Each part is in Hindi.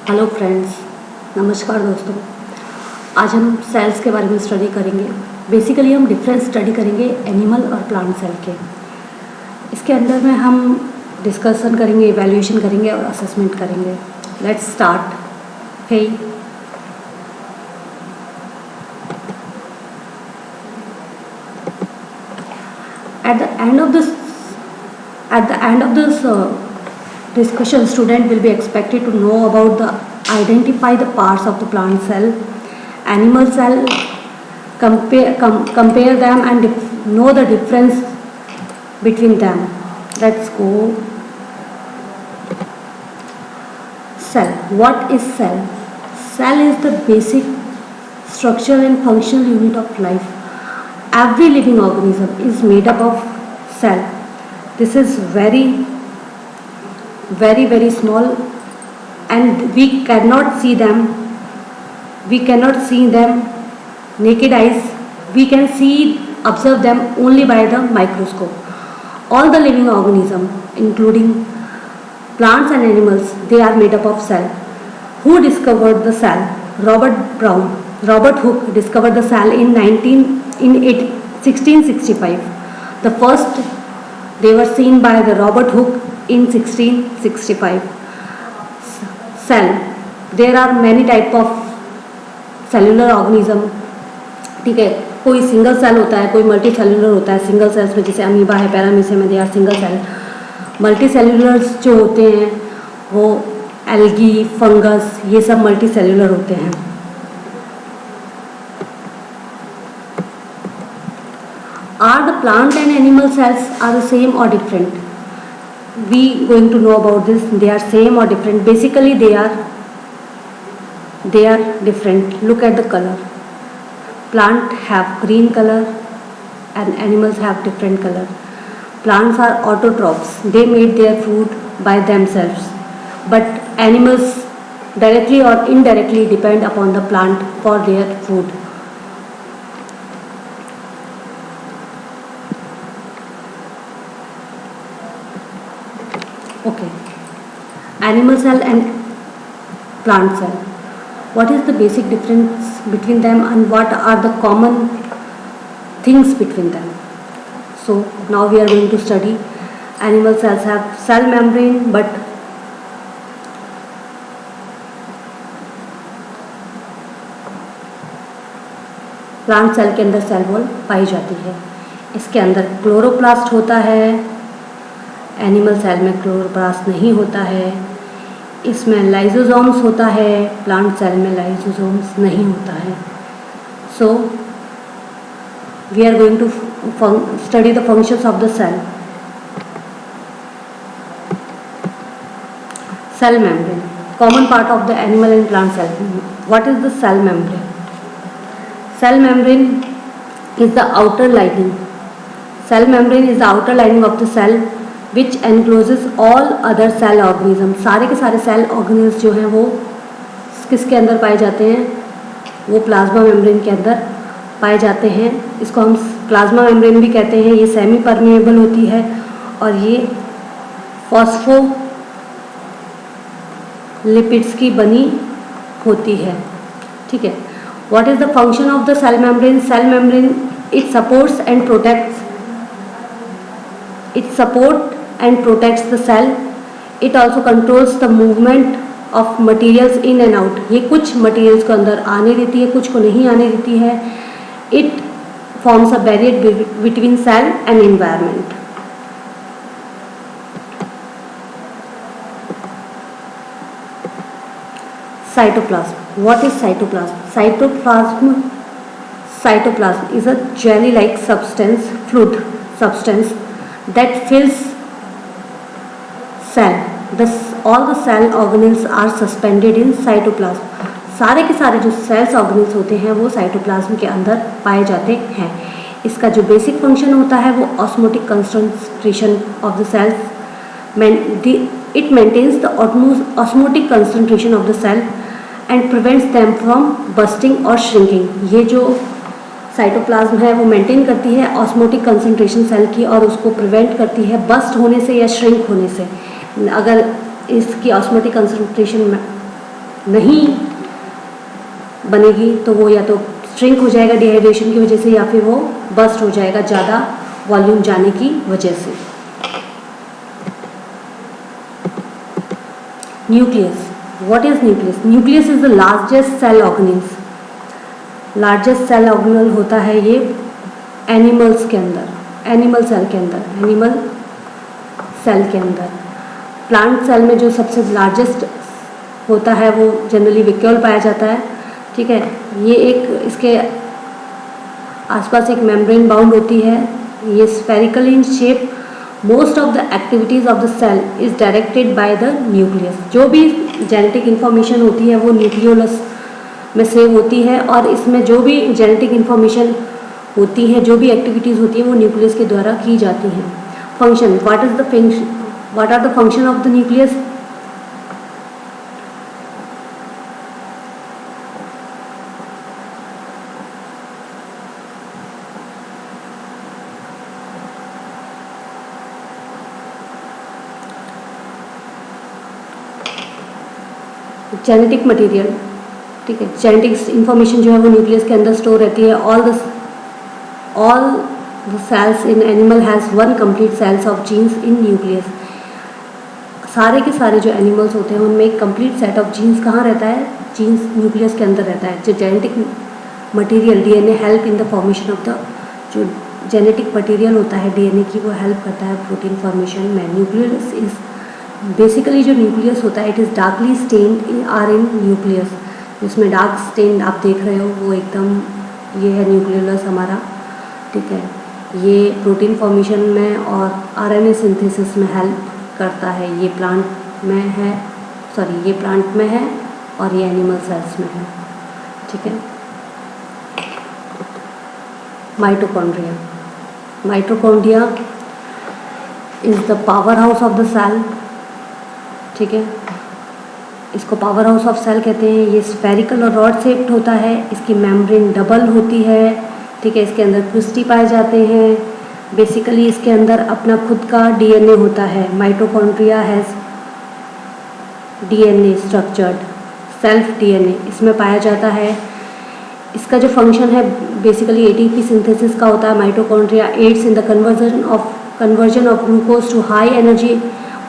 हेलो फ्रेंड्स, नमस्कार दोस्तों। आज हम सेल्स के बारे में स्टडी करेंगे। बेसिकली हम डिफरेंस स्टडी करेंगे एनिमल और प्लांट सेल के। इसके अंदर में हम डिस्कशन करेंगे, इवैल्यूएशन करेंगे और असेसमेंट करेंगे। Let's start. Hey at the end of this discussion, student will be expected to know about the identify the parts of the plant cell, animal cell, compare them and know the difference between them. Let's go. Cell. What is cell? Cell is the basic structure and functional unit of life. Every living organism is made up of cell. This is very small and we cannot see them. We cannot see them naked eyes. We can observe them only by the microscope. All the living organisms, including plants and animals, they are made up of cell. Who discovered the cell? Robert Hooke discovered the cell in 1665. The first they were seen by the Robert Hooke in 1665. Cell. There are many type of cellular organism. ठीक है, कोई सिंगल सेल होता है, कोई मल्टी सेलुलर होता है। सिंगल सेल्स में जैसे अमीबा है, पैरामीशियम है, they are single cell. Multi cellulars जो होते हैं वो एल्गी, फंगस, ये सब मल्टी सेलुलर होते हैं। Are the plant and animal cells are the same or different? We going to know about this. They are same or different? Basically they are different. Look at the color. Plant have green color and animals have different color. Plants are autotrophs. They make their food by themselves. But animals directly or indirectly depend upon the plant for their food. Okay. Animal cell and plant cell. What is the basic difference between them and what are the common things between them? So now we are going to study. Animal cells have cell membrane, but plant cell के अंदर सेल वॉल पाई जाती है। इसके अंदर क्लोरोप्लास्ट होता है। एनिमल सेल में क्लोरोप्लास्ट नहीं होता है। इसमें लाइसोसोम्स होता है। प्लांट सेल में लाइसोसोम्स नहीं होता है। So we are going to study the functions of the cell. Cell membrane, common part of the animal and plant cell. What is the cell membrane? Cell membrane is the outer lining. Cell membrane is the outer lining of the cell which encloses all other cell organisms. सारे के सारे सेल ऑर्गेनिल्स जो हैं वो किसके अंदर पाए जाते हैं? वो प्लाज्मा मेम्ब्रेन के अंदर पाए जाते हैं। इसको हम प्लाज्मा मेम्ब्रेन भी कहते हैं। ये सेमी परमेएबल होती है और ये फॉस्फोलिपिड्स की बनी होती है। ठीक है। What is the function of the cell membrane? Cell membrane, it supports and protects the cell. It also controls the movement of materials in and out. ये कुछ materials को अंदर आने देती है, कुछ को नहीं आने देती है। It forms a barrier between cell and environment. Cytoplasm. What is cytoplasm? Cytoplasm is a jelly-like fluid substance that fills cell. All the cell organelles are suspended in cytoplasm. सारे के सारे जो सेल्स ऑर्गेनिल्स होते हैं वो साइटोप्लाज्म के अंदर पाए जाते हैं। इसका जो बेसिक फंक्शन होता है वो osmotic concentration of the cells. It maintains the osmotic concentration of the cell and prevents them from bursting or shrinking. ये जो साइटोप्लाज्म है वो मेंटेन करती है ऑस्मोटिक कंसंट्रेशन सेल की और उसको प्रिवेंट करती है बस्ट होने से या श्रिंक होने से। अगर इसकी ऑस्मोटिक कंसंट्रेशन नहीं बनेगी तो वो या तो श्रिंक हो जाएगा डिहाइड्रेशन की वजह से, या फिर वो बस्ट हो जाएगा ज़्यादा वॉल्यूम जाने की वजह से। Nucleus, what is nucleus? Nucleus is the largest cell organelles. Largest cell organelle होता है ये एनिमल्स के अंदर, एनिमल सेल के अंदर, एनिमल सेल के अंदर। प्लांट सेल में जो सबसे लार्जेस्ट होता है वो जनरली वैक्यूल पाया जाता है, ठीक है। ये एक इसके आसपास एक मेम्ब्रेन बाउंड होती है, ये spherical in shape. Most of the activities of the cell is directed by the nucleus. जो भी जेनेटिक इन्फॉर्मेशन होती है वो न्यूक्लियोलस में सेव होती है, और इसमें जो भी जेनेटिक इन्फॉर्मेशन होती है, जो भी एक्टिविटीज़ होती हैं वो न्यूक्लियस के द्वारा की जाती हैं। Function, what are the function of the nucleus? Genetic material, ठीक है, जेनेटिक्स इंफॉर्मेशन जो है वो न्यूक्लियस के अंदर स्टोर रहती है। All the cells in animal has one complete cells of genes in nucleus. सारे के सारे जो एनिमल्स होते हैं उनमें एक कंप्लीट सेट ऑफ जीन्स कहाँ रहता है? जीन्स न्यूक्लियस के अंदर रहता है। जो genetic material DNA help in the formation of the, जो जेनेटिक मटेरियल होता है डीएनए की, वो हेल्प करता है प्रोटीन फॉर्मेशन में। न्यूक्लियस इज बेसिकली, जो न्यूक्लियस होता है it is darkly stained are in nucleus. जिसमें डार्क स्टेन आप देख रहे हो वो एकदम ये है न्यूक्लियस हमारा, ठीक है। ये प्रोटीन फॉर्मेशन में और आरएनए सिंथेसिस में हेल्प करता है। ये प्लांट में है, सॉरी ये प्लांट में है और ये एनिमल सेल्स में है, ठीक है। Mitochondria, mitochondria is the power house of the cell, ठीक है। इसको पावर हाउस ऑफ सेल कहते हैं। ये स्फेरिकल और रॉड शेप्ड होता है, इसकी मेम्ब्रेन डबल होती है, ठीक है। इसके अंदर क्रिस्टी पाए जाते हैं। बेसिकली इसके अंदर अपना खुद का डीएनए होता है। Mitochondria has DNA structured, self DNA इसमें पाया जाता है। इसका जो फंक्शन है बेसिकली एटीपी सिंथेसिस का होता है। Mitochondria aids in the conversion of glucose to high energy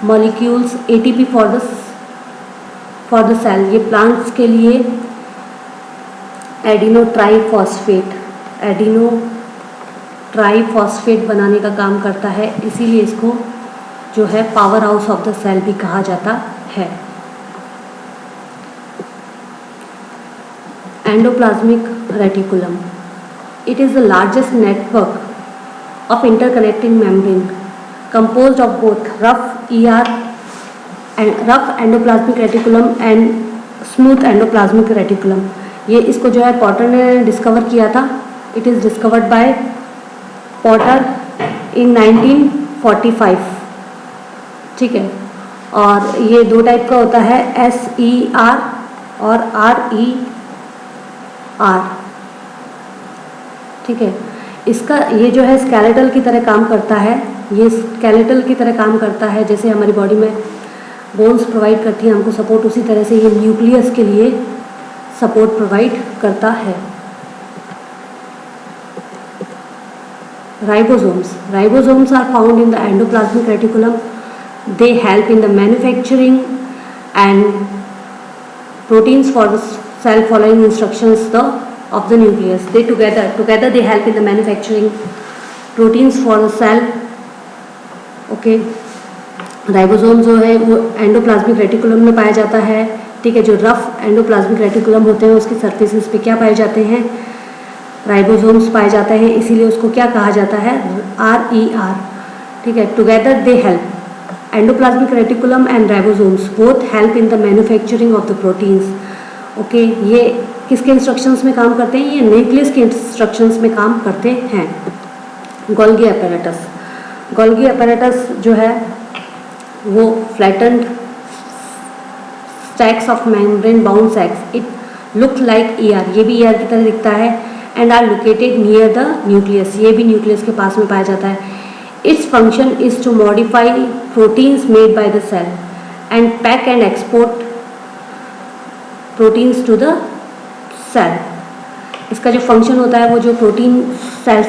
molecules ATP for the cell. ये प्लांट्स के लिए एडिनो ट्राईफॉस्फेट बनाने का काम करता है, इसीलिए इसको जो है power house of the cell भी कहा जाता है। Endoplasmic reticulum, it is the largest network of interconnecting membrane composed of both rough endoplasmic reticulum and smooth endoplasmic reticulum. ये इसको जो है पॉटर ने डिस्कवर किया था। It is discovered by Porter in 1945, ठीक है। और ये दो टाइप का होता है, SER और RER, ठीक है। इसका ये जो है स्केलेटल की तरह काम करता है। ये स्केलेटल की तरह काम करता है, जैसे हमारी बॉडी में बोन्स प्रोवाइड करती है हमको सपोर्ट, उसी तरह से ये न्यूक्लियस के लिए सपोर्ट प्रोवाइड करता है। Ribosomes are found in the endoplasmic reticulum. They help in the manufacturing and proteins for the cell following instructions of the nucleus. They together they help in the manufacturing proteins for the cell, okay। Ribosome जो है वो एंडोप्लाज्मिक रेटिकुलम में पाया जाता है, ठीक है। जो रफ एंडोप्लाज्मिक रेटिकुलम होते हैं उसकी सरफेसेस पे क्या पाए जाते हैं? राइबोसोम्स पाए जाते हैं, इसीलिए उसको क्या कहा जाता है? RER, ठीक है। Together they help, endoplasmic reticulum and ribosomes both help in the manufacturing of the proteins, okay. ये किसके इंस्ट्रक्शंस में काम करते हैं? ये न्यूक्लियस के इंस्ट्रक्शंस में काम करते हैं। गोल्गी apparatus जो है वो flattened stacks of membrane bound sacs, it look like ER, ये भी ER की तरह दिखता है, and are located near the nucleus, ये भी न्यूक्लियस के पास में पाया जाता है। Its function is to modify proteins made by the cell and pack and export proteins to the cell. इसका जो फंक्शन होता है वो जो प्रोटीन सेल्स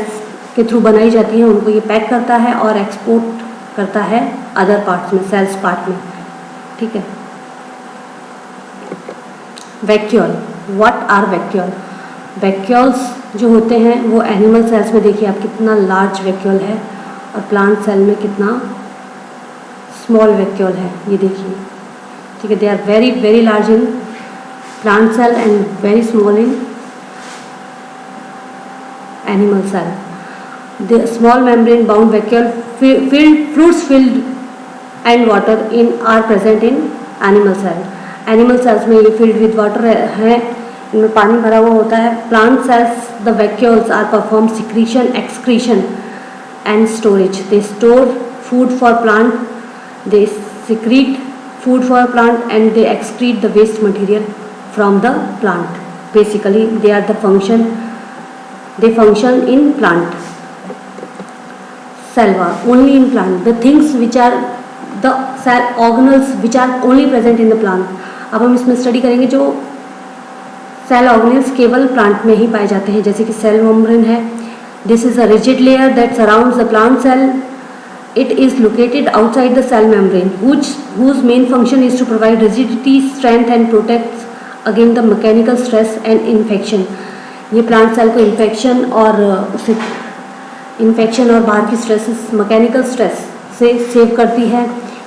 के थ्रू बनाई जाती है उनको ये पैक करता है और एक्सपोर्ट करता है अदर पार्ट्स में, सेल्स पार्ट में, ठीक है। Vacuole, what are vacuole? Vacuoles जो होते हैं वो एनिमल सेल्स में देखिए आप कितना लार्ज वैक्यूल है और प्लांट सेल में कितना स्मॉल वैक्यूल है, ये देखिए, ठीक है। They are very very large in plant cell and very small in animal cell. The small membrane bound vacuole fluids filled and water in are present in animal cell. Animal cells में ये filled with water है, इनमें पानी भरा हुआ होता है। Plant cells the vacuoles are perform secretion, excretion and storage. They store food for plant, they secrete food for plant and they excrete the waste material from the plant. Basically they are the function, they function in plant. Cell wall only in plant, the things which are the cell organelles which are only present in the plant. अब हम इसमें स्टडी करेंगे जो सेल ऑर्गेनेल्स केवल प्लांट में ही पाए जाते हैं, जैसे कि सेल मेम्ब्रेन है। This is a rigid layer that surrounds the plant cell. It is located outside the cell membrane whose main function is to provide rigidity, strength and protects against the mechanical stress and infection. ये प्लांट सेल को इन्फेक्शन और बाहर की स्ट्रेसेस, मैकेनिकल स्ट्रेस से सेव करती है।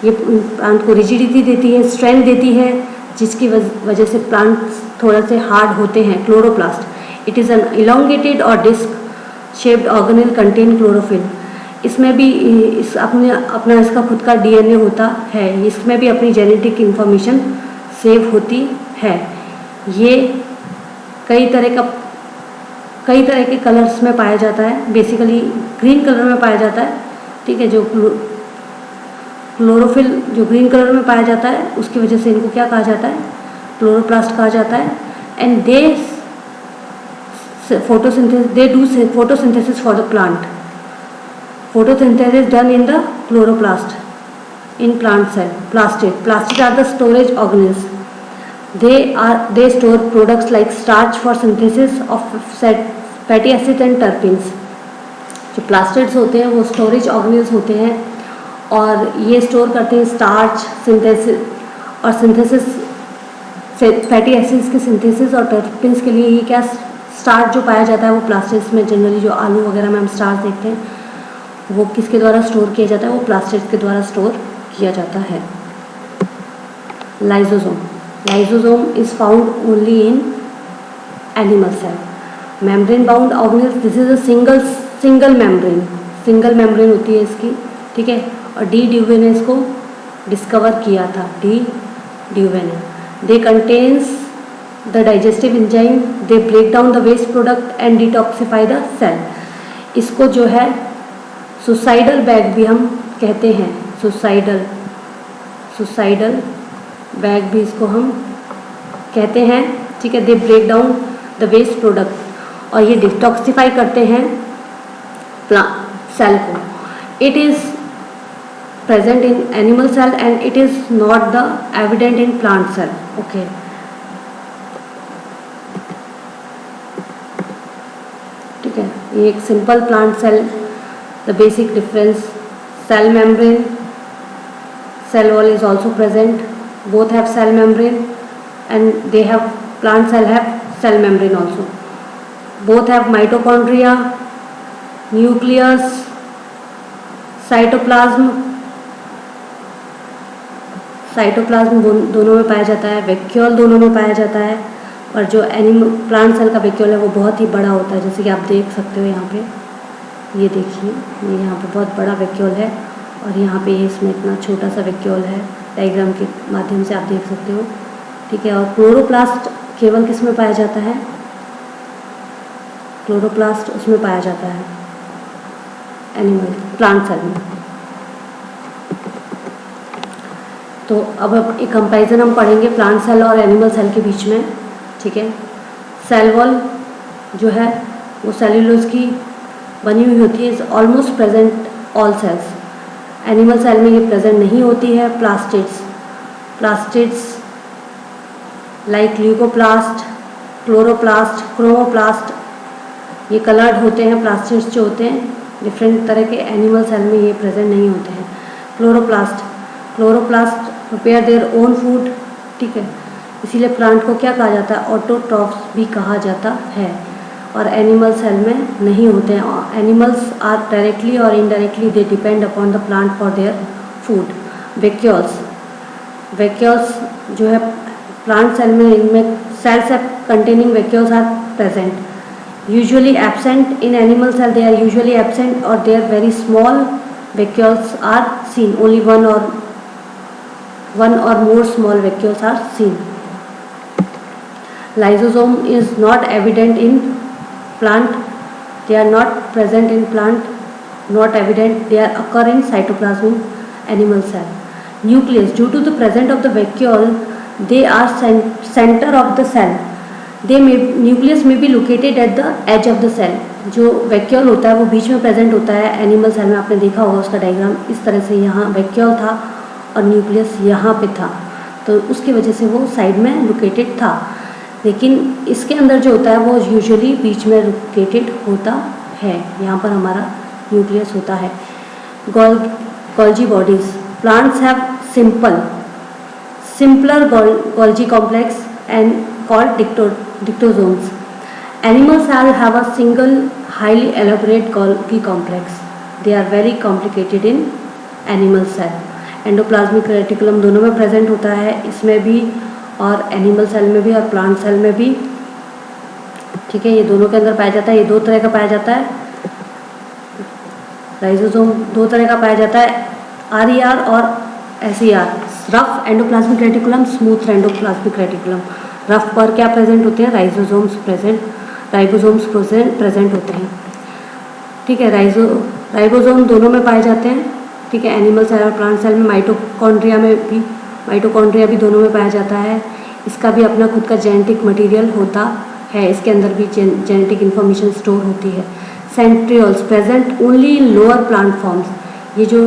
ये प्लांट को रिजिडिटी देती है, स्ट्रेंथ देती है, जिसकी वजह से प्लांट्स थोड़ा से हार्ड होते हैं। Chloroplast, it is an elongated और disc shaped organelle contain chlorophyll. इसमें भी अपना इसका खुद का डीएनए होता है, इसमें भी अपनी जेनेटिक इंफॉर्मेशन सेव होती है। ये कई तरह के कलर्स में पाया जाता है, बेसिकली ग्रीन कलर में पाया जाता है, ठीक है। जो क्लोरोफिल जो ग्रीन कलर में पाया जाता है उसकी वजह से इनको क्या कहा जाता है? क्लोरोप्लास्ट कहा जाता है। And they do photosynthesis for the plant. Photosynthesis done in the chloroplast in plant cell. Plastid are the storage organelles. They store products like starch for synthesis of fatty acids and terpenes. जो प्लास्टिड्स होते हैं वो स्टोरेज ऑर्गेनेल्स होते हैं और ये स्टोर करते हैं स्टार्च सिंथेसिस से फैटी एसिड्स के सिंथेसिस और टर्पेन्स के लिए। ये क्या स्टार्च जो पाया जाता है वो प्लास्टिड्स में, जनरली जो आलू वगैरह में हम स्टार्च देखते हैं वो किसके द्वारा स्टोर किया जाता है? वो प्लास्टिड्स के द्वारा स्टोर किया जाता है। Lysosome is found only in animal cell. Membrane bound organelles, this is a single membrane होती है इसकी, ठीक है। और डी ड्यूवे ने इसको डिस्कवर किया था, डी ड्यूवे ने। They contains the digestive enzyme, they break down the waste product and detoxify the cell. इसको जो है सुसाइडल बैग भी हम कहते हैं, सुसाइडल बैग भी इसको हम कहते हैं, ठीक है। They break down the waste product और ये डिटॉक्सिफाई करते हैं सेल को। It is present in animal cell and it is not the evident in plant cell, okay. ठीक है, ये एक simple plant cell, the basic difference, cell membrane, cell wall is also present. Both have cell membrane and they have, plant cell have cell membrane also. Both have mitochondria, nucleus, cytoplasm दोनों में पाया जाता है, वैक्यूल दोनों में पाया जाता है। और जो प्लांट सेल का वैक्यूल है वो बहुत ही बड़ा होता है, जैसे कि आप देख सकते हो यहाँ पे, ये देखिए, ये यहाँ पे बहुत बड़ा वैक्यूल है और यहाँ पे इसमें इतना छोटा सा वैक्यूल है, डायग्राम के माध्यम से आप देख सकते हो, ठीक है। और क्लोरोप्लास्ट केवल किस में पाया जाता है? क्लोरोप्लास्ट उसमें पाया जाता है प्लांट सेल में। तो अब एक कंपैरिजन हम पढ़ेंगे प्लांट सेल और एनिमल सेल के बीच में, ठीक है। सेल वॉल जो है वो सेल्यूलोज की बनी हुई होती है, is almost present all cells. Animal cell में ये प्रेजेंट नहीं होती है। Plastids like leucoplast, chloroplast, chromoplast, ये कलर्ड होते हैं प्लास्टिड्स जो होते हैं, डिफरेंट तरह के एनिमल सेल में ये प्रेजेंट नहीं होते हैं। Chloroplast prepare their own food, ठीक है, इसीलिए प्लांट को क्या कहा जाता है, ऑटोट्रॉफ्स भी कहा जाता है, और एनिमल सेल में नहीं होते हैं। एनिमल्स आर डायरेक्टली और indirectly they depend upon the plant for their food. Vacuoles जो है प्लांट सेल में, इनमें cells containing vacuoles are present, usually absent in animal cell. They are usually absent or they are very small vacuoles are seen. Only one or more small vacuoles are seen. Lysosome is not evident in plant. They are not present in plant, not evident. They are occur in cytoplasm in animal cell. Nucleus, due to the presence of the vacuole, they are center of the cell. Nucleus में भी located at the edge of the cell. जो वैक्यूल होता है वो बीच में प्रेजेंट होता है एनिमल सेल में, आपने देखा होगा उसका डायग्राम इस तरह से, यहाँ वैक्यूल था और न्यूक्लियस यहाँ पे था, तो उसकी वजह से वो साइड में लोकेटेड था। लेकिन इसके अंदर जो होता है वो यूजुअली बीच में लोकेटेड होता है, यहाँ पर हमारा न्यूक्लियस होता है। Golgi bodies, plants have simpler Golgi complex and called dictosomes. Animal cells have a single highly elaborate Golgi complex. They are very complicated in animal cell. Endoplasmic reticulum दोनों में प्रेजेंट होता है, इसमें भी और एनिमल सेल में भी और प्लांट सेल में भी, ठीक है, ये दोनों के अंदर पाया जाता है। ये दो तरह का पाया जाता है, राइजोसोम दो तरह का पाया जाता है, RER और SER, rough endoplasmic reticulum, smooth endoplasmic reticulum. Rough पर क्या प्रेजेंट होते हैं, राइबोसोम्स प्रेजेंट होते हैं, ठीक है। राइबोसोम दोनों में पाए जाते हैं, ठीक है, एनिमल सेल और प्लांट सेल में। माइटोकॉन्ड्रिया भी दोनों में पाया जाता है। इसका भी अपना खुद का जेनेटिक मटेरियल होता है, इसके अंदर भी जेनेटिक इन्फॉर्मेशन स्टोर होती है। Centrioles present only in lower plant forms. ये जो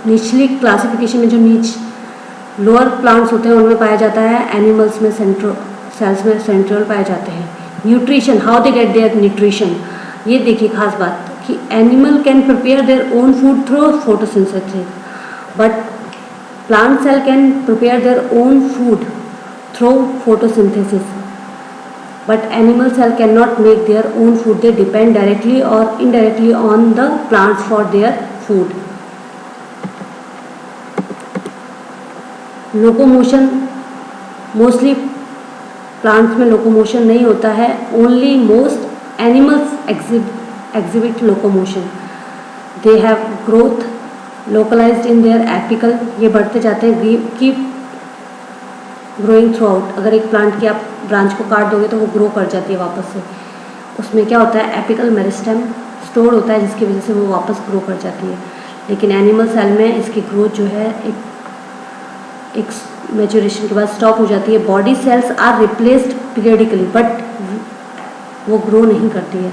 निचली क्लासिफिकेशन में जो लोअर प्लांट्स होते हैं उनमें पाया जाता है। एनिमल्स में सेल्स में सेंट्रियोल पाए जाते हैं। Nutrition, how they get their nutrition, ये देखिए खास बात कि animal can prepare their own food through photosynthesis, but plant cell can prepare their own food through photosynthesis, but animal cell can not make their own food. They depend directly और indirectly on the plants for their food. Locomotion, mostly plants में लोकोमोशन नहीं होता है, only most animals exhibit locomotion. They have growth localized in their apical, ये बढ़ते जाते हैं, कीप ग्रोइंग थ्रू आउट। अगर एक प्लांट की आप ब्रांच को काट दोगे तो वो ग्रो कर जाती है वापस से। उसमें क्या होता है, एपिकल मेरिस्टेम स्टोर होता है जिसकी वजह से वो वापस ग्रो कर जाती है। लेकिन एनिमल सेल में इसकी ग्रोथ जो है एक मैच्योरेशन के बाद स्टॉप हो जाती है। Body cells are replaced periodically, but वो ग्रो नहीं करती है।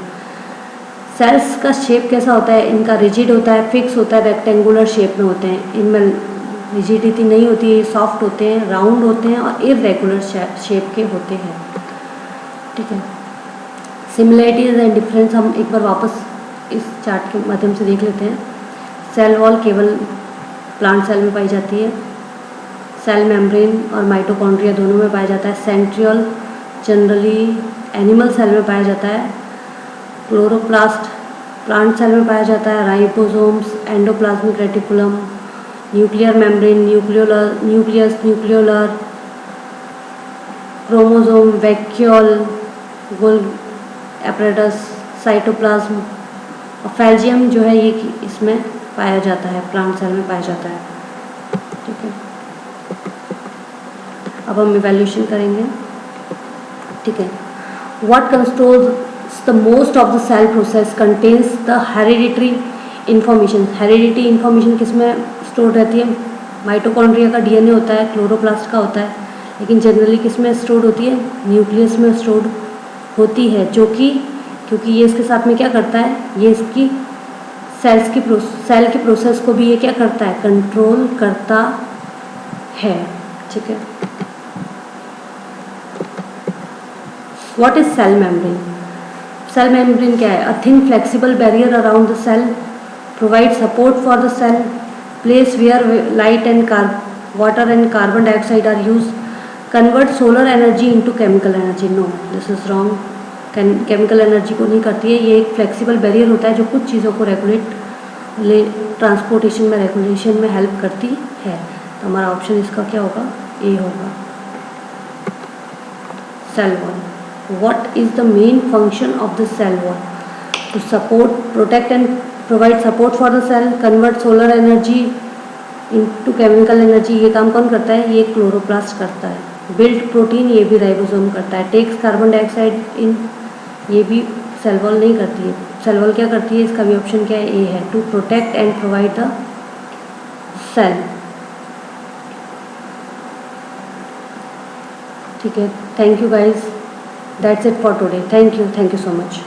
सेल्स का शेप कैसा होता है, इनका रिजिड होता है, फिक्स होता है, रेक्टेंगुलर शेप में होते हैं। इनमें रिजिडिटी नहीं होती है, सॉफ्ट होते हैं, राउंड होते हैं और इरेगुलर शेप के होते हैं, ठीक है। सिमिलरिटीज एंड डिफरेंस हम एक बार वापस इस चार्ट के माध्यम से देख लेते हैं। सेल वॉल केवल प्लांट सेल में पाई जाती है। सेल मेम्ब्रेन और माइटोकॉन्ड्रिया दोनों में पाया जाता है। सेंट्रियोल जनरली एनिमल सेल में पाया जाता है। क्लोरोप्लास्ट प्लांट सेल में पाया जाता है। Ribosomes, endoplasmic reticulum, nuclear membrane, nucleus, nucleolar, chromosome, vacuole, Golgi apparatus, cytoplasm और फेल्जियम जो है ये इसमें पाया जाता है, प्लांट सेल में पाया जाता है, ठीक है। अब हम इवैल्यूएशन करेंगे, ठीक है। What controls the most of the cell process contains the hereditary information. Hereditary information किस में स्टोर रहती है, माइटोकॉन्ड्रिया का डीएनए होता है, क्लोरोप्लास्ट का होता है, लेकिन जनरली किस में स्टोर होती है, न्यूक्लियस में स्टोर होती है, जो कि क्योंकि ये इसके साथ में क्या करता है, ये इसकी सेल की प्रोसेस को भी ये क्या करता है, कंट्रोल करता है, ठीक है। What is cell membrane? Cell membrane क्या है? A thin flexible barrier around the cell, provide support for the cell, place where light and water and carbon dioxide are use, convert solar energy into chemical energy. No, this is wrong. Chemical energy को नहीं करती है। ये एक फ्लेक्सिबल बैरियर होता है जो कुछ चीज़ों को ट्रांसपोर्टेशन में रेगुलेशन में हेल्प करती है। तो हमारा ऑप्शन इसका क्या होगा? ए होगा। Cell wall. What is the main function of the cell wall? To support, protect and provide support for the cell, convert solar energy into chemical energy. ये काम कौन करता है? ये क्लोरोप्लास्ट करता है। बिल्ड प्रोटीन, ये भी राइबोसोम करता है। टेक्स कार्बन डाइऑक्साइड इन, ये भी सेल वॉल नहीं करती है। सेल वॉल क्या करती है? इसका भी ऑप्शन क्या है? ए है। To protect and provide the cell. ठीक है, thank you guys, that's it for today. Thank you so much.